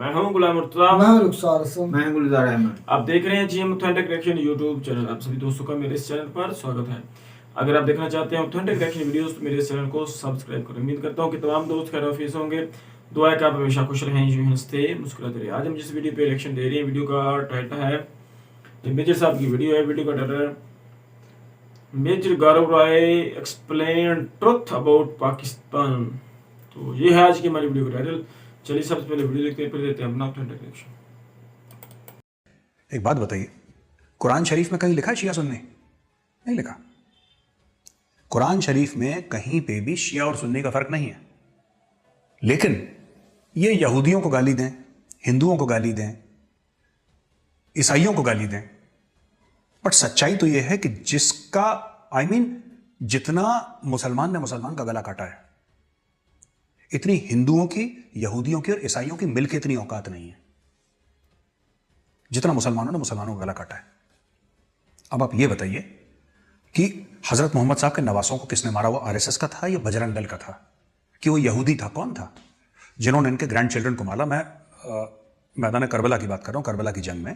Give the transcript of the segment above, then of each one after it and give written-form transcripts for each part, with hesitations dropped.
मैं हूं गुलाम मुर्तज़ा। मैं रुखसार हसन। मैं गुलजार अहमद। आप देख रहे हैं GM authentic reaction YouTube channel. आप सभी दोस्तों का मेरे इस चैनल पर स्वागत है। अगर आप देखना चाहते हैं ऑथेंटिक रिएक्शन वीडियोस तो मेरे इस चैनल को सब्सक्राइब करें। उम्मीद करता हूं कि तमाम दोस्त खैर ऑफिस होंगे। दुआ है कि आप हमेशा खुश रहें, यूं हंसते मुस्कुराते रहिए। आज हम जिस वीडियो पे रिएक्शन दे रहे हैं, वीडियो का टाइटल है, ये मेजर साहब की वीडियो है। वीडियो का टाइटल है major Gaurav Rai explain truth about Pakistan. तो ये है आज की हमारी वीडियो का टाइटल। चलिए सबसे पहले वीडियो देखते हैं, फिर देते हैं अपना ऑथेंटिक रिएक्शन। एक बात बताइए, कुरान शरीफ में कहीं लिखा है शिया सुन्नी? नहीं लिखा। कुरान शरीफ में कहीं पे भी शिया और सुन्नी का फर्क नहीं है। लेकिन ये यहूदियों को गाली दें, हिंदुओं को गाली दें, ईसाइयों को गाली दें, बट सच्चाई तो यह है कि जिसका जितना मुसलमान ने मुसलमान का गला काटा है, इतनी हिंदुओं की, यहूदियों की और ईसाइयों की मिलकर इतनी औकात नहीं है जितना मुसलमानों ने मुसलमानों का गला काटा है। अब आप ये बताइए कि हजरत मोहम्मद साहब के नवासों को किसने मारा? वो आरएसएस का था या बजरंग दल का था? कि वो यहूदी था? कौन था जिन्होंने इनके ग्रैंड चिल्ड्रन को मारा? मैं मैदान करबला की बात कर रहा हूं। करबला की जंग में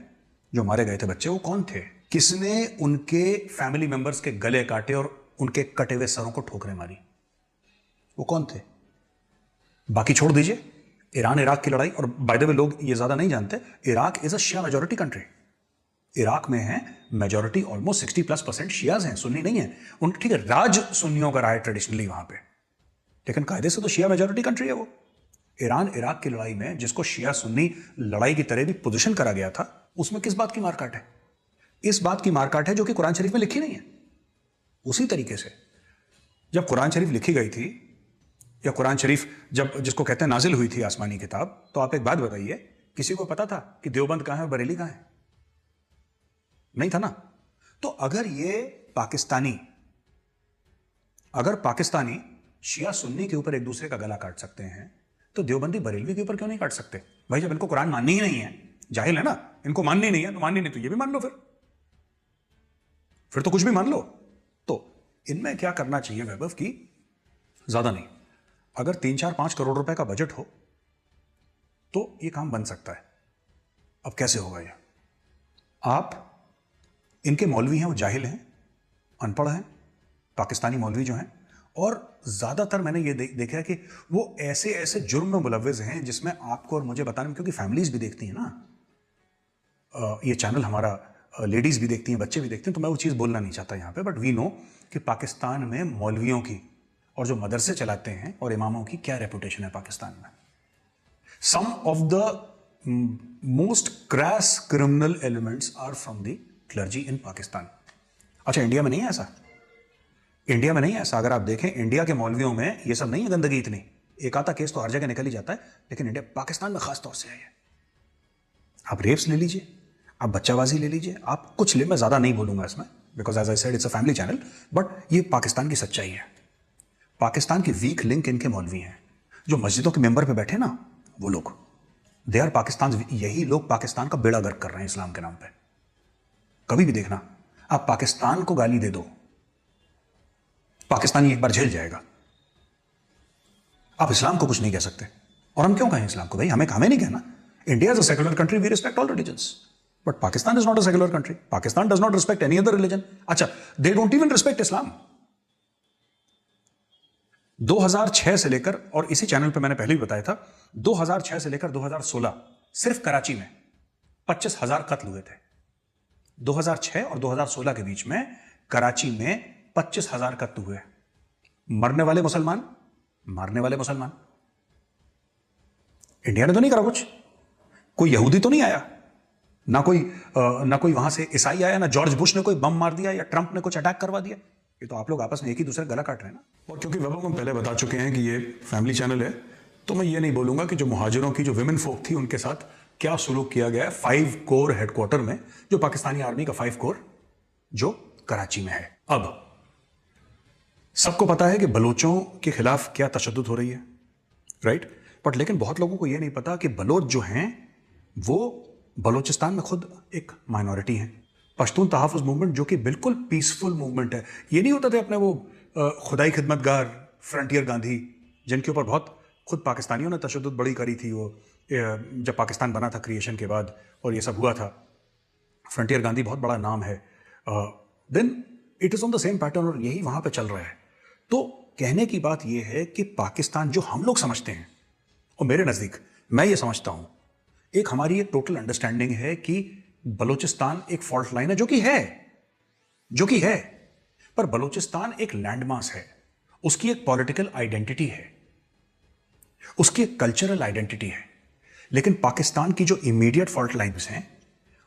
जो मारे गए थे बच्चे, वो कौन थे? किसने उनके फैमिली मेंबर्स के गले काटे और उनके कटे हुए सरों को ठोकरें मारी? वो कौन थे? बाकी छोड़ दीजिए, ईरान इराक की लड़ाई, और बाय द वे लोग ये ज्यादा नहीं जानते, Iraq is a Shia majority country. Iraq में है मेजॉरिटी, ऑलमोस्ट 60+% शियाज हैं, सुन्नी नहीं है। उन ठीक है, राज सुन्नियों का रहा है ट्रेडिशनली वहां पे, लेकिन कायदे से तो शिया मेजॉरिटी कंट्री है वो। ईरान इराक की लड़ाई में जिसको शिया सुन्नी लड़ाई की तरह भी पोजिशन करा गया था, उसमें किस बात की मारकाट है? इस बात की मारकाट है जो कि कुरान शरीफ में लिखी नहीं है। उसी तरीके से जब कुरान शरीफ लिखी गई थी, या कुरान शरीफ जब जिसको कहते हैं नाजिल हुई थी आसमानी किताब, तो आप एक बात बताइए, किसी को पता था कि देवबंद कहां है और बरेली कहां है? नहीं था ना। तो अगर पाकिस्तानी शिया सुन्नी के ऊपर एक दूसरे का गला काट सकते हैं, तो देवबंदी बरेलवी के ऊपर क्यों नहीं काट सकते? भाई जब इनको कुरान माननी ही नहीं है, जाहिल है ना, इनको माननी नहीं है, तो माननी नहीं तो ये भी मान लो, फिर तो कुछ भी मान लो। तो इनमें क्या करना चाहिए वैभव की, ज्यादा नहीं, अगर 3-4-5 करोड़ रुपए का बजट हो तो ये काम बन सकता है। अब कैसे होगा ये? आप, इनके मौलवी हैं वो जाहिल हैं, अनपढ़ हैं, पाकिस्तानी मौलवी जो हैं, और ज्यादातर मैंने ये देखा है कि वो ऐसे ऐसे जुर्म में मुलव्विज़ हैं जिसमें आपको और मुझे बताने में, क्योंकि फैमिलीज भी देखती हैं ना ये चैनल हमारा, लेडीज भी देखती हैं, बच्चे भी देखते हैं, तो मैं वो चीज़ बोलना नहीं चाहता यहाँ पे, बट वी नो कि पाकिस्तान में मौलवियों की और जो मदरसे चलाते हैं और इमामों की क्या रेपुटेशन है पाकिस्तान में। Some of the most crash criminal elements are from the clergy in Pakistan. अच्छा, इंडिया में नहीं है ऐसा? इंडिया में नहीं है ऐसा। अगर आप देखें, इंडिया के मौलवियों में ये सब नहीं है गंदगी इतनी। एक आधा केस तो हर जगह निकल ही जाता है, लेकिन इंडिया, पाकिस्तान में खास तौर से है। आप रेप्स ले लीजिए, आप बच्चाबाजी ले लीजिए, आप कुछ ले, मैं ज्यादा नहीं बोलूंगा इसमें, because as I said it's a family channel, but ये पाकिस्तान की सच्चाई है। पाकिस्तान की वीक लिंक इनके मौलवी हैं, जो मस्जिदों के मेंबर पे बैठे ना, वो लोग, दे आर पाकिस्तान। यही लोग पाकिस्तान का बेड़ा गर्क कर रहे हैं इस्लाम के नाम पे। कभी भी देखना, आप पाकिस्तान को गाली दे दो, पाकिस्तानी एक बार झेल जाएगा। आप इस्लाम को कुछ नहीं कह सकते, और हम क्यों कहें इस्लाम को? भाई हमें नहीं कहना। India is a secular country, we respect all religions, but Pakistan is not a secular country. Pakistan does not respect any other religion. अच्छा, they don't even respect Islam. 2006 से लेकर, और इसी चैनल पे मैंने पहले भी बताया था, 2006 से लेकर 2016 सिर्फ कराची में 25,000 कत्ल हुए थे। 2006 और 2016 के बीच में कराची में 25,000 कत्ल हुए। मरने वाले मुसलमान, मारने वाले मुसलमान। इंडिया ने तो नहीं करा कुछ, कोई यहूदी तो नहीं आया, ना कोई वहां से ईसाई आया, ना जॉर्ज बुश ने कोई बम मार दिया, या ट्रंप ने कुछ अटैक करवा दिया। ये तो आप लोग आपस में एक ही दूसरे गला काट रहे हैं ना। और क्योंकि वैभव हम पहले बता चुके हैं कि ये फैमिली चैनल है, तो मैं ये नहीं बोलूंगा कि जो मुहाजिरों की जो विमेन फोक थी उनके साथ क्या सुलूक किया गया है 5 कोर हेडक्वार्टर में, जो पाकिस्तानी आर्मी का 5 कोर जो कराची में है। अब सबको पता है कि बलोचों के खिलाफ क्या तशद्दुद हो रही है, राइट? बट लेकिन बहुत लोगों को यह नहीं पता कि बलोच जो हैं वो बलोचिस्तान में खुद एक माइनॉरिटी है। पश्तून तहफ़्फ़ुज़ मूवमेंट जो कि बिल्कुल पीसफुल मूवमेंट है, ये नहीं होता था अपने वो खुदाई खिदमतगार फ्रंटियर गांधी, जिनके ऊपर बहुत खुद पाकिस्तानियों ने तशद्दुद बड़ी करी थी, वो जब पाकिस्तान बना था क्रिएशन के बाद और ये सब हुआ था, फ्रंटियर गांधी बहुत बड़ा नाम है, then it is on the same pattern और यही वहाँ पे चल रहा है। तो कहने की बात यह है कि पाकिस्तान जो हम लोग समझते हैं, और मेरे नज़दीक मैं ये समझता हूँ, एक हमारी एक टोटल अंडरस्टैंडिंग है कि बलूचिस्तान एक फॉल्ट लाइन है, जो कि है, पर बलूचिस्तान एक लैंडमास है, उसकी एक पॉलिटिकल आइडेंटिटी है, उसकी एक कल्चरल आइडेंटिटी है। लेकिन पाकिस्तान की जो इमीडिएट फॉल्ट लाइन्स हैं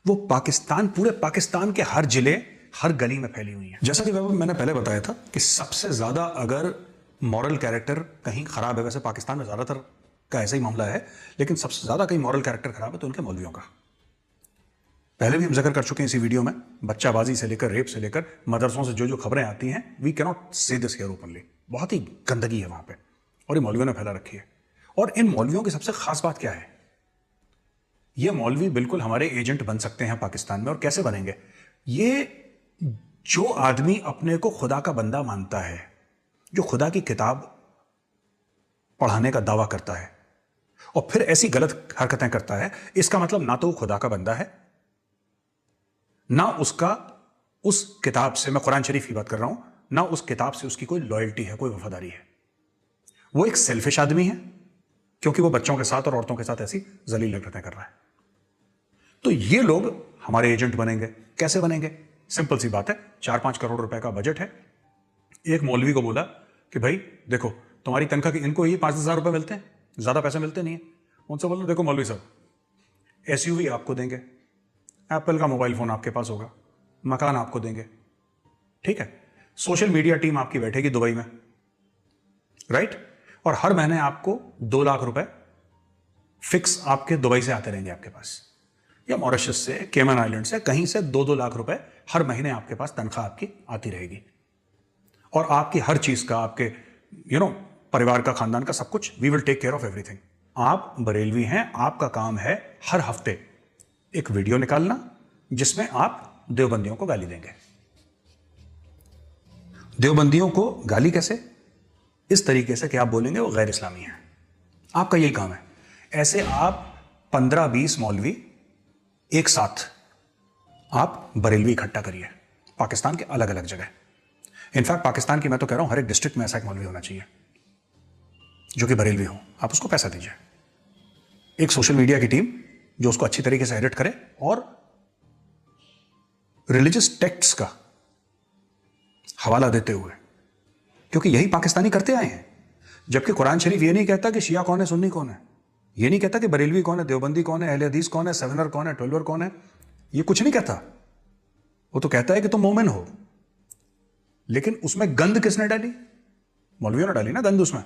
वो पूरे पाकिस्तान के हर जिले, हर गली में फैली हुई हैं। जैसा कि मैंने पहले बताया था कि सबसे ज्यादा अगर मॉरल कैरेक्टर कहीं खराब है, वैसे पाकिस्तान में ज्यादातर का ऐसा ही मामला है, लेकिन सबसे ज्यादा कहीं मॉरल कैरेक्टर खराब है तो उनके मौलवियों का। पहले भी हम जिक्र कर चुके हैं इसी वीडियो में, बच्चाबाजी से लेकर रेप से लेकर मदरसों से जो खबरें आती हैं, वी कैन नॉट से दिस हियर ओपनली, बहुत ही गंदगी है वहां पे और ये मौलवियों ने फैला रखी है। और इन मौलवियों की सबसे खास बात क्या है, ये मौलवी बिल्कुल हमारे एजेंट बन सकते हैं पाकिस्तान में। और कैसे बनेंगे? ये जो आदमी अपने को खुदा का बंदा मानता है, जो खुदा की किताब पढ़ाने का दावा करता है और फिर ऐसी गलत हरकतें करता है, इसका मतलब ना तो वो खुदा का बंदा है, ना उसका उस किताब से, मैं कुरान शरीफ की बात कर रहा हूं, ना उस किताब से उसकी कोई लॉयल्टी है, कोई वफादारी है। वो एक सेल्फिश आदमी है क्योंकि वो बच्चों के साथ और औरतों के साथ ऐसी जलील हरकतें कर रहा है। तो ये लोग हमारे एजेंट बनेंगे। कैसे बनेंगे? सिंपल सी बात है, 4-5 करोड़ रुपए का बजट है। एक मौलवी को बोला कि भाई देखो, तुम्हारी तनख्वाह की, इनको ये 5,000 रुपए मिलते हैं, ज्यादा पैसे मिलते नहीं है। उनसे बोलो देखो मौलवी साहब, एसयूवी आपको देंगे, एप्पल का मोबाइल फोन आपके पास होगा, मकान आपको देंगे, ठीक है, सोशल मीडिया टीम आपकी बैठेगी दुबई में, राइट, और हर महीने आपको 2 लाख रुपए फिक्स आपके दुबई से आते रहेंगे आपके पास, या मॉरिशस से, केमन आइलैंड से, कहीं से 2-2 लाख रुपए हर महीने आपके पास तनख्वाह आपकी आती रहेगी। और आपकी हर चीज का, आपके परिवार का, खानदान का, सब कुछ, we will take care of everything. आप बरेलवी हैं, आपका काम है हर हफ्ते एक वीडियो निकालना जिसमें आप देवबंदियों को गाली देंगे। देवबंदियों को गाली कैसे? इस तरीके से कि आप बोलेंगे वो गैर इस्लामी है। आपका यही काम है। ऐसे आप 15-20 मौलवी एक साथ आप बरेलवी इकट्ठा करिए पाकिस्तान के अलग अलग जगह। इनफैक्ट पाकिस्तान की मैं तो कह रहा हूं हर एक डिस्ट्रिक्ट में ऐसा एक मौलवी होना चाहिए जो कि बरेलवी हो। आप उसको पैसा दीजिए, एक सोशल मीडिया की टीम जो उसको अच्छी तरीके से एडिट करे और रिलीजियस टेक्स्ट्स का हवाला देते हुए, क्योंकि यही पाकिस्तानी करते आए हैं। जबकि कुरान शरीफ ये नहीं कहता कि शिया कौन है, सुन्नी कौन है, ये नहीं कहता कि बरेलवी कौन है, देवबंदी कौन है, अहले हदीस कौन है, सेवनर कौन है, 12वर कौन है, ये कुछ नहीं कहता। वो तो कहता है कि तुम मोमिन हो। लेकिन उसमें गंद किसने डाली? मौलवियों ने डाली ना गंद उसमें।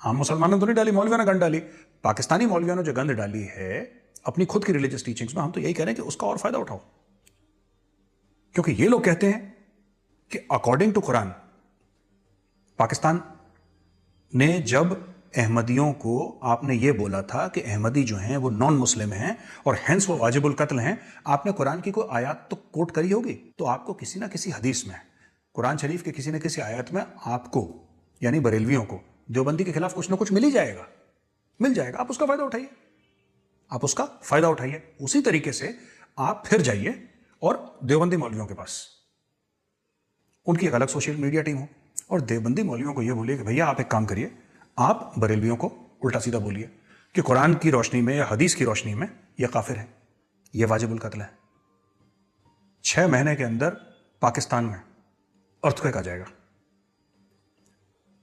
आम मुसलमानों ने तो नहीं डाली, मौलवियों ने गंद डाली। पाकिस्तानी मौलवियों ने जो गंद डाली है अपनी खुद की रिलीजियस टीचिंग्स में, हम तो यही कह रहे हैं कि उसका और फायदा उठाओ। क्योंकि ये लोग कहते हैं कि अकॉर्डिंग टू कुरान, पाकिस्तान ने जब अहमदियों को आपने ये बोला था कि अहमदी जो हैं वो नॉन मुस्लिम हैं और हेंस वो वाजिबुल कत्ल हैं, आपने कुरान की कोई आयत तो कोट करी होगी। तो आपको किसी ना किसी हदीस में, कुरान शरीफ के किसी न किसी आयत में आपको, यानी बरेलवियों को, देवबंदी के खिलाफ कुछ ना कुछ मिल ही जाएगा, मिल जाएगा। आप उसका फायदा उठाइए, आप उसका फायदा उठाइए। उसी तरीके से आप फिर जाइए और देवबंदी मौलवियों के पास, उनकी एक अलग सोशल मीडिया टीम हो और देवबंदी मौलवियों को यह बोलिए कि भैया आप एक काम करिए, आप बरेलवियों को उल्टा सीधा बोलिए कि कुरान की रोशनी में या हदीस की रोशनी में यह काफिर है, यह वाजिबुल कत्ल है। 6 महीने के अंदर पाकिस्तान में अर्थक्वेक आ जाएगा,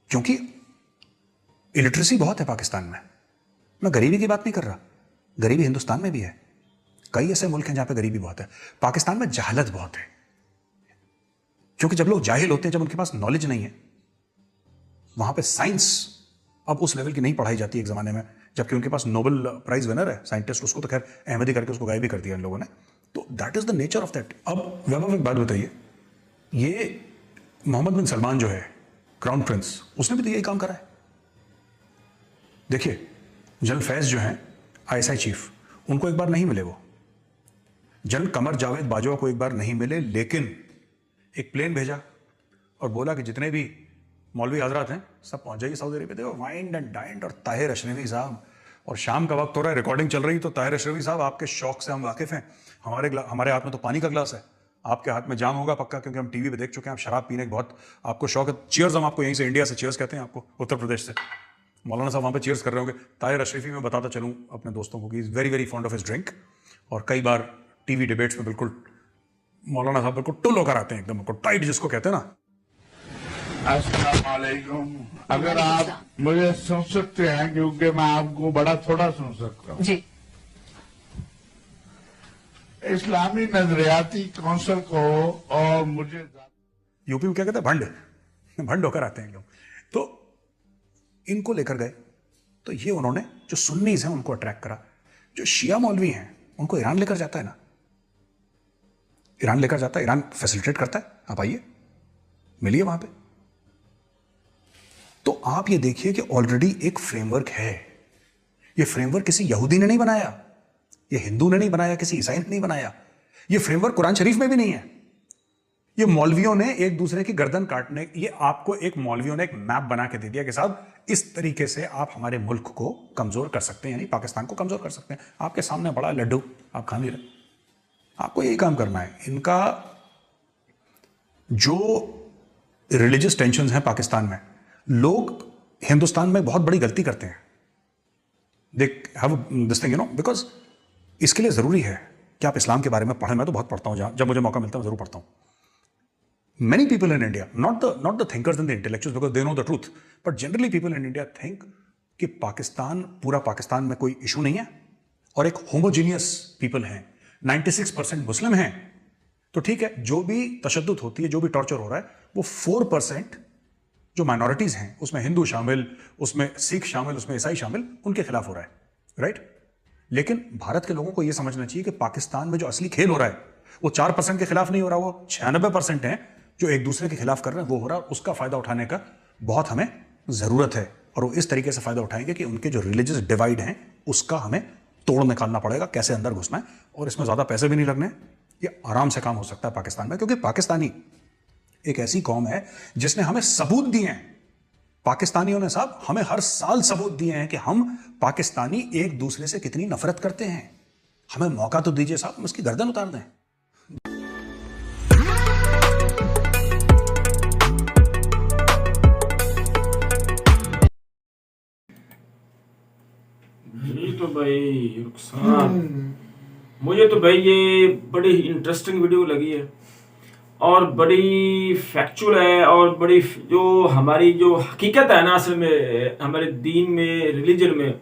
क्योंकि इलिटरेसी बहुत है पाकिस्तान में। मैं गरीबी की बात नहीं कर रहा, गरीबी हिंदुस्तान में भी है, कई ऐसे मुल्क हैं जहां पे गरीबी बहुत है। पाकिस्तान में जहालत बहुत है, क्योंकि जब लोग जाहिल होते हैं, जब उनके पास नॉलेज नहीं है, वहां पे साइंस अब उस लेवल की नहीं पढ़ाई जाती एक जमाने में, जबकि उनके पास नोबेल प्राइज विनर है साइंटिस्ट, उसको तो खैर अहमदी करके उसको गायब भी कर दिया इन लोगों ने। तो that is the nature of that. अब वैभव एक बात बताइए, ये मोहम्मद बिन सलमान जो है क्राउन प्रिंस, उसने भी तो यही काम करा है। देखिए जनरल फैज जो हैं ISI चीफ, उनको एक बार नहीं मिले वो, जनरल कमर जावेद बाजवा को एक बार नहीं मिले, लेकिन एक प्लेन भेजा और बोला कि जितने भी मौलवी हजरात हैं सब पहुंच जाइए सऊदी अरेबिया। देखो वाइंड एंड डाइंड, और ताहिर अशरफी साहब और शाम का वक्त हो रहा है, रिकॉर्डिंग चल रही, तो ताहिर अशरफी साहब आपके शौक से हम वाकिफ हैं। हमारे हाथ में तो पानी का ग्लास है, आपके हाथ में जाम होगा पक्का, क्योंकि हम टीवी पे देख चुके हैं आप शराब पीने के बहुत आपको शौक है। चीयर्स, हम आपको यहीं से इंडिया से चीयर्स कहते हैं, आपको उत्तर प्रदेश से मौलाना साहब वहाँ पे चीयर्स कर रहे होंगे। ताहिर अशरफी में बताता चलूँ अपने दोस्तों को कि is very very fond of his drink, और कई बार टीवी डिबेट्स में बिल्कुल मौलाना साहब बिल्कुल टुल होकर आते हैं, एकदम टाइट जिसको कहते हैं ना। अस्सलाम वालेकुम। अगर आप मुझे सुन सकते हैं, क्योंकि मैं आपको बड़ा थोड़ा सुन सकता हूँ जी। इस्लामी नजरियाती कौंसिल को, और मुझे यूपी में क्या कहते हैं, भंड भंड होकर आते हैं एकदम। तो इनको लेकर गए, तो ये उन्होंने जो सुन्नीज हैं उनको अट्रैक्ट करा, जो शिया मौलवी हैं उनको ईरान लेकर जाता है ना, ईरान लेकर जाता है, ईरान फैसिलिटेट करता है, आप आइए मिलिए वहां पे। तो आप ये देखिए कि ऑलरेडी एक फ्रेमवर्क है। ये फ्रेमवर्क किसी यहूदी ने नहीं बनाया, ये हिंदू ने नहीं बनाया, किसी ईसाई ने नहीं बनाया, ये फ्रेमवर्क कुरान शरीफ में भी नहीं है। ये मौलवियों ने एक दूसरे की गर्दन काटने, ये आपको एक मौलवियों ने एक मैप बना के दे दिया कि साहब इस तरीके से आप हमारे मुल्क को कमजोर कर सकते हैं, यानी पाकिस्तान को कमजोर कर सकते हैं। आपके सामने बड़ा लड्डू, आप खा नहीं रहे, आपको यही काम करना है। इनका जो रिलीजियस टेंशंस हैं पाकिस्तान में, लोग हिंदुस्तान में बहुत बड़ी गलती करते हैं। They have this thing, because इसके लिए जरूरी है कि आप इस्लाम के बारे में पढ़ें। मैं तो बहुत पढ़ता हूं, जब मुझे मौका मिलता है जरूर पढ़ता हूं। Many people in India, not the thinkers and the intellectuals, because they know the truth, but generally people in India think कि पाकिस्तान, पूरा पाकिस्तान में कोई इशू नहीं है और एक होमोजीनियस पीपल हैं, 96% मुस्लिम हैं, तो ठीक है, जो भी तशद्दुद होती है, जो भी टॉर्चर हो रहा है, वो 4% जो माइनॉरिटीज हैं, उसमें हिंदू शामिल, उसमें सिख शामिल, उसमें ईसाई शामिल, उनके खिलाफ हो रहा है, राइट। लेकिन भारत के लोगों को यह समझना चाहिए कि पाकिस्तान में जो असली खेल हो रहा है वो 4% के खिलाफ नहीं हो रहा, वो 96% है जो एक दूसरे के खिलाफ कर रहे हैं, वो हो रहा है। उसका फायदा उठाने का बहुत हमें जरूरत है, और वो इस तरीके से फायदा उठाएंगे कि उनके जो रिलीजियस डिवाइड हैं उसका हमें तोड़ निकालना पड़ेगा, कैसे अंदर घुसना है, और इसमें ज्यादा पैसे भी नहीं लगने, ये आराम से काम हो सकता है पाकिस्तान में, क्योंकि पाकिस्तानी एक ऐसी कौम है जिसने हमें सबूत दिए हैं। पाकिस्तानियों ने साहब हमें हर साल सबूत दिए हैं कि हम पाकिस्तानी एक दूसरे से कितनी नफरत करते हैं। हमें मौका तो दीजिए साहब, हम इसकी गर्दन उतार दें। ये तो भाई रुखसान, मुझे तो भाई ये बड़ी इंटरेस्टिंग वीडियो लगी है, और बड़ी फैक्चुअल है, और बड़ी जो हमारी जो हकीकत है ना, असल में हमारे दीन में, रिलीजन में,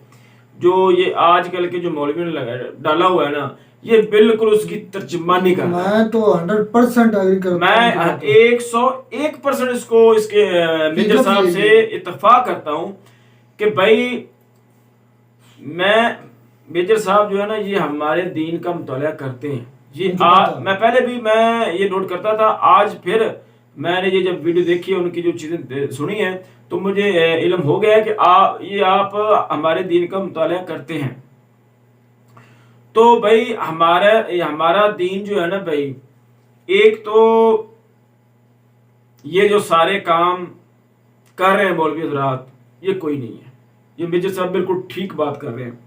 जो ये आजकल के जो मौलवी ने डाला हुआ है ना, ये बिल्कुल उसकी तर्जुमानी कर रहा है। मैं तो 100% एग्री करता हूं। मैं 101% इसको, इसके मेजर साहब से इत्तेफाक करता हूं कि भाई मैं, मेजर साहब जो है ना, ये हमारे दीन का मुताला करते हैं। ये मैं पहले भी मैं ये नोट करता था, आज फिर मैंने ये जब वीडियो देखी है, उनकी जो चीजें सुनी है, तो मुझे इल्म हो गया है कि आप हमारे दीन का मुताला करते हैं। तो भाई हमारा दीन जो है ना भाई, एक तो ये जो सारे काम कर रहे हैं मौलवी हज़रात, ये कोई नहीं है। ये मेजर साहब बिल्कुल ठीक बात कर रहे हैं।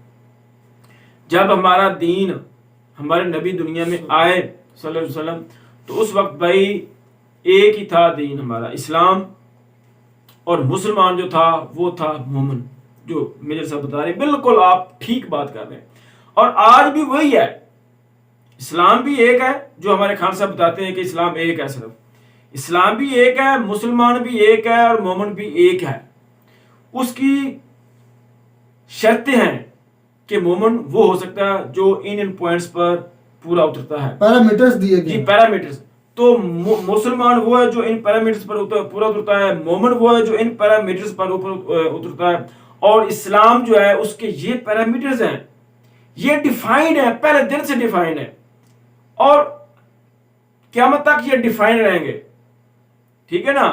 जब हमारा दीन, हमारे नबी दुनिया में आए सल्लल्लाहु अलैहि वसल्लम, तो उस वक्त भाई एक ही था दीन हमारा, इस्लाम, और मुसलमान जो था वो था मोमिन। जो मेजर साहब बता रहे हैं, बिल्कुल आप ठीक बात कर रहे हैं, और आज भी वही है। इस्लाम भी एक है, जो हमारे खान साहब बताते हैं कि इस्लाम एक है, सिर्फ इस्लाम भी एक है, मुसलमान भी एक है, और मोमिन भी एक है। उसकी शर्तें हैं कि मोमिन वो हो सकता है जो इन पॉइंट्स पर पूरा उतरता है, पैरामीटर्स दिए गए, जी पैरामीटर्स। तो मुसलमान वो है जो इन पैरामीटर्स पर पूरा उतरता है, मोमिन वो है जो इन पैरामीटर्स पर ऊपर उतरता है, और इस्लाम जो है उसके ये पैरामीटर्स हैं, ये डिफाइंड है, पहले दिन से डिफाइंड है, और क़यामत तक ये डिफाइंड रहेंगे, ठीक है ना।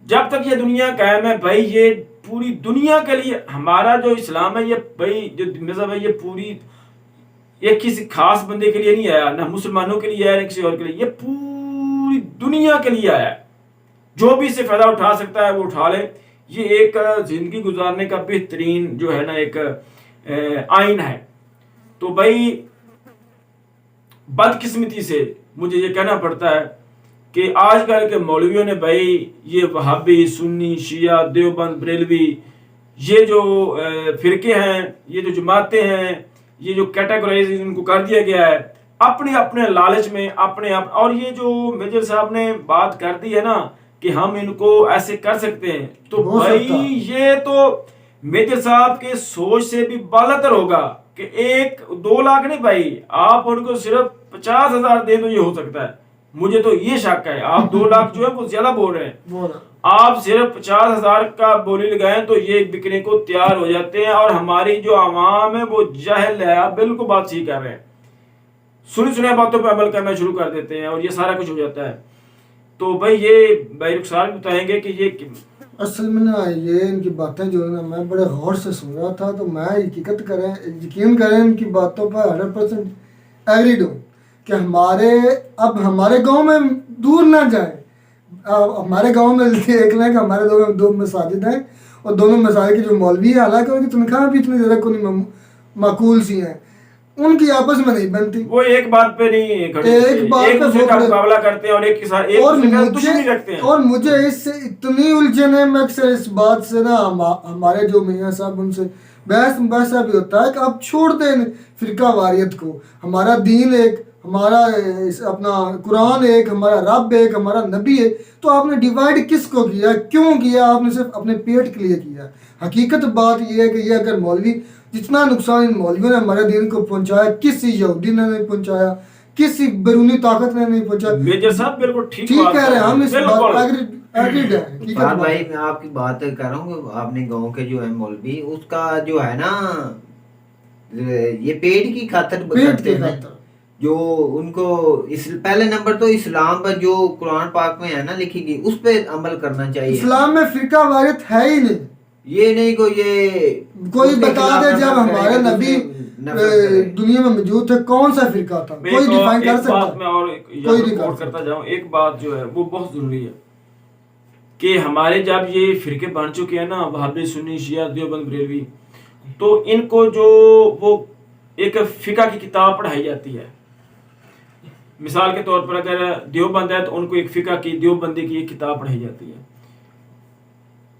जब तक ये दुनिया कायम है भाई, ये पूरी दुनिया के लिए हमारा जो इस्लाम है, ये भाई जो मज़हब है, ये पूरी, ये किसी खास बंदे के लिए नहीं आया, ना मुसलमानों के लिए आया, ना किसी और के लिए, ये पूरी दुनिया के लिए आया है। जो भी इससे फायदा उठा सकता है वो उठा ले। ये एक जिंदगी गुजारने का बेहतरीन जो है ना, एक आइन है। तो भाई बदकिस्मती से मुझे ये कहना पड़ता है कि आजकल के मौलवियों ने भाई ये वहाबी, सुन्नी, शिया, देवबंद, बरेलवी, ये जो फिरके हैं, ये जो जमातें हैं, ये जो कैटेगराइज इनको कर दिया गया है अपने अपने लालच में, अपने आप। और ये जो मेजर साहब ने बात कर दी है ना कि हम इनको ऐसे कर सकते हैं, तो भाई ये तो मेजर साहब के सोच से भी बालातर होगा कि 1-2 लाख नहीं भाई, आप उनको सिर्फ 50,000 दे तो ये हो सकता है। मुझे तो ये शक है, आप 2 लाख जो है वो ज्यादा बोल रहे हैं, आप सिर्फ 50,000 का बोली लगाएं तो ये बिकने को तैयार हो जाते हैं। और हमारी जो आवाम है वो जाहिल है, आप बिल्कुल बात सही कर रहे हैं, सुनी सुनी बातों पर अमल करना शुरू कर देते हैं और ये सारा कुछ हो जाता है। तो भाई ये भाई रुखसार भी बताएंगे कि ये असल में ना ये इनकी बातें जो है ना मैं बड़े गौर से सुन रहा था, तो मैं यकीन करें इनकी बातों पर 100% एग्रीड हूँ कि हमारे गांव में दूर ना जाए, हमारे गांव में देख लें कि हमारे 2 मसाजिद हैं और दोनों मसाजिद के जो मौलवी है, हालांकि उनकी तनख्वाह भी इतनी ज़्यादा कोई माकूल सी हैं, उनकी आपस में नहीं बनती। वो एक बात पे नहीं खड़े, एक बात पे दूसरे का मुकाबला करते हैं और एक के साथ एक दूसरे का दुश्मनी रखते हैं। और मुझे इससे इतनी उलझन है, मैं अक्सर इस बात से ना हमारे जो मियाँ साहब उनसे बहस मुबासा भी होता है कि आप छोड़ दें फिरका वारियत को। हमारा दीन एक, हमारा अपना कुरान एक, हमारा रब एक, हमारा नबी एक, तो आपने डिवाइड किसको किया, क्यों किया? आपने सिर्फ अपने पेट के लिए किया। हकीकत बात यह है कि ये अगर मौलवी जितना नुकसान इन मौलवियों ने हमारे दीन को पहुंचाया, किसी यहूदी ने नहीं पहुंचाया, किसी बैरूनी ताकत ने नहीं पहुंचाया। मेजर साहब बिल्कुल ठीक कह रहे हैं, हम इस बात एग्रीड है। भाई मैं आपकी बात कर रहा हूँ, आपने गांव के जो है मौलवी, उसका जो है ना ये पेट की खातिर करते हैं, जो उनको पहले नंबर तो इस्लाम पर जो कुरान पाक में है ना लिखी गई उस पर अमल करना चाहिए। इस्लाम में फिरका वारियत है ही नहीं, ये नहीं कोई बता दे जब हमारे नबी दुनिया में मौजूद थे कौन सा फिरका था, कोई डिफाइन कर सकता है? मैं और कोई नहीं करता जाऊं, एक बात जो है वो बहुत जरूरी है कि हमारे जब ये फिरके बन चुके हैं ना, वहाबी, सुन्नी, शिया, देवबंद, बरेलवी, तो इनको जो वो एक फिका की किताब पढ़ाई जाती है। मिसाल के तौर पर अगर देवबंद है तो उनको एक फिका की देवबंदी की एक किताब पढ़ाई जाती है,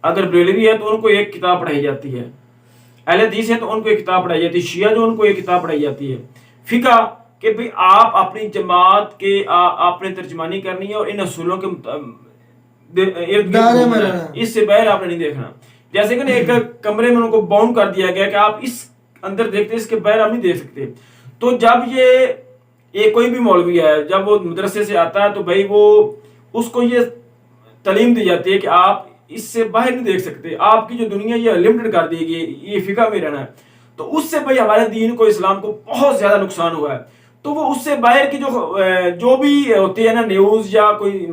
अगर बरेलवी है तो उनको एक किताब पढ़ाई जाती है, अहले हदीस है तो उनको एक किताब पढ़ाई जाती है, शिया जो उनको एक किताब पढ़ाई जाती है। फिका कि भाई आप अपनी जमात के आपने तर्जमानी करनी है और इन असूलों के इससे बाहर आपने नहीं देखना। जैसे कि एक कमरे में उनको बाउंड कर दिया गया कि आप इस अंदर देखते, इसके बाहर आप नहीं देख सकते। तो जब ये कोई भी मौलवी है, जब वो मदरसे से आता है तो भाई वो उसको ये तालीम दी जाती है कि आप इससे बाहर नहीं देख सकते, आपकी जो दुनिया ये लिमिटेड कर दी गई, ये फिका में रहना है। तो उससे भाई हमारे दीन को, इस्लाम को बहुत ज्यादा नुकसान हुआ है। तो वो उससे बाहर की जो भी होती है ना न्यूज या कोई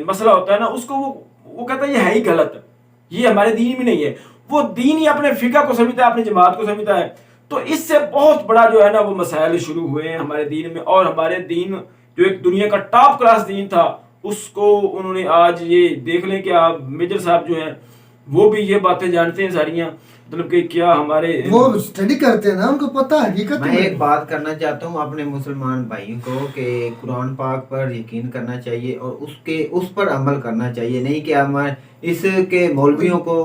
मसला होता है ना, उसको वो कहता है ये है ही गलत, ये हमारे दीन में नहीं है। वो दीन ही अपने फिका को समझता है, अपनी जमात को समझता है। तो इससे बहुत बड़ा जो है ना वो मसाइल शुरू हुए हैं हमारे दीन में। और हमारे दीन जो एक दुनिया का टॉप क्लास दीन था, उसको उन्होंने आज ये देख लें कि आप मेजर साहब जो हैं वो भी ये बातें जानते हैं सारियां, मतलब कि क्या हमारे वो स्टडी करते हैं ना, उनको पता है हकीकत। मैं एक बात करना चाहता हूँ अपने मुसलमान भाइयों को कि कुरान पाक पर यकीन करना चाहिए और उस पर अमल करना चाहिए, नहीं कि हमारे इसके मौलवियों को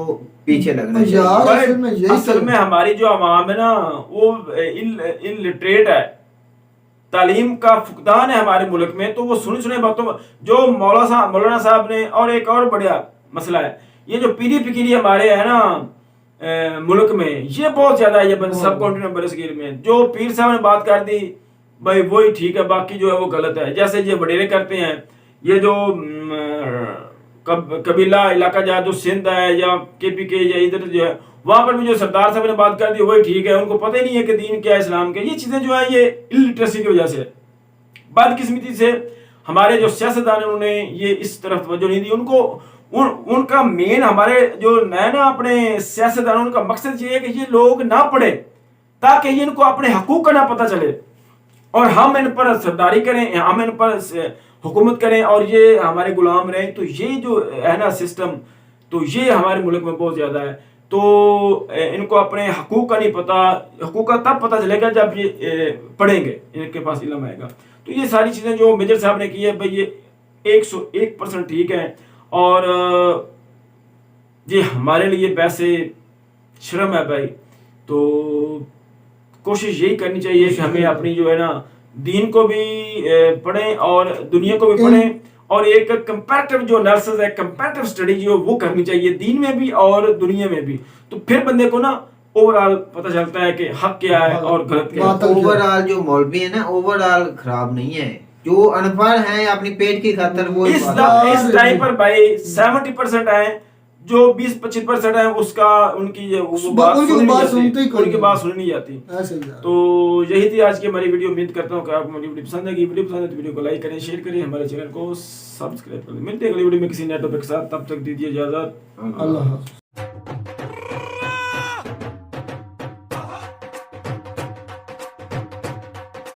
पीछे लगना चाहिए। असल में हमारी जो आवाम है ना वो इलिटरेट है, तालीम का फुकदान है हमारे मुल्क में। तो वो सुने बातों जो मौलाना साहब ने, और एक और बढ़िया मसला है ये जो पीरी फिकीरी हमारे है ना मुल्क में, ये बहुत ज्यादा है सब कॉन्टिनेंट बरसगीर में। जो पीर साहब ने बात कर दी भाई वही ठीक है, बाकी जो है वो गलत है। जैसे ये वडेरे करते हैं, ये जो कबीला इलाका जहाँ जो सिंध है या KPK या इधर जो है, वहां पर भी जो सरदार साहब ने बात कर दी वही ठीक है। उनको पता ही नहीं है कि दीन क्या है, इस्लाम क्या। ये चीजें जो है ये इलिटरेसी की वजह से, बदकिस्मती से हमारे जो सियासतदान उन्होंने ये इस तरफ तवज्जो नहीं दी। उनको उनका मेन हमारे जो है ना अपने सियासतदान, उनका मकसद ये है कि ये लोग ना पढ़े ताकि ये इनको अपने हकूक का ना पता चले और हम इन पर सरदारी करें, हम इन पर हुकूमत करें और ये हमारे गुलाम रहें। तो ये जो है ना सिस्टम, तो ये हमारे मुल्क में बहुत ज्यादा है। तो इनको अपने हकूक का नहीं पता। हकूक का तब पता चलेगा जब ये पढ़ेंगे, इनके पास इल्म आएगा। तो ये सारी चीज़ें जो मेजर साहब ने की है भाई, ये 101% ठीक है। और ये हमारे लिए वैसे शर्म है भाई। तो कोशिश यही करनी चाहिए कि हमें अपनी जो है ना दीन को भी पढ़ें और दुनिया को भी पढ़ें, और एक कंपैरेटिव जो एनालिसिस है, कंपैरेटिव स्टडी जो वो करनी चाहिए दीन में भी और दुनिया में भी। तो फिर बंदे को ना ओवरऑल पता चलता है कि हक क्या है और गलत क्या है। ओवरऑल जो मौलवी है ना, ओवरऑल खराब नहीं है। जो अनपढ़ है अपनी पेट की खातर वो इस टाइम पर भाई 70% है, जो 20-25% है उसका उनकी बात सुनी नहीं जाती। तो यही थी आज की हमारी वीडियो। उम्मीद करता हूँ कि आपको हमारी वीडियो पसंद आएगी। वीडियो पसंद है तो वीडियो को लाइक करें, शेयर करें, हमारे चैनल को सब्सक्राइब करें। मिलते हैं अगली वीडियो में किसी नए टॉपिक के साथ, तब तक दीजिए इजाजत। अल्लाह।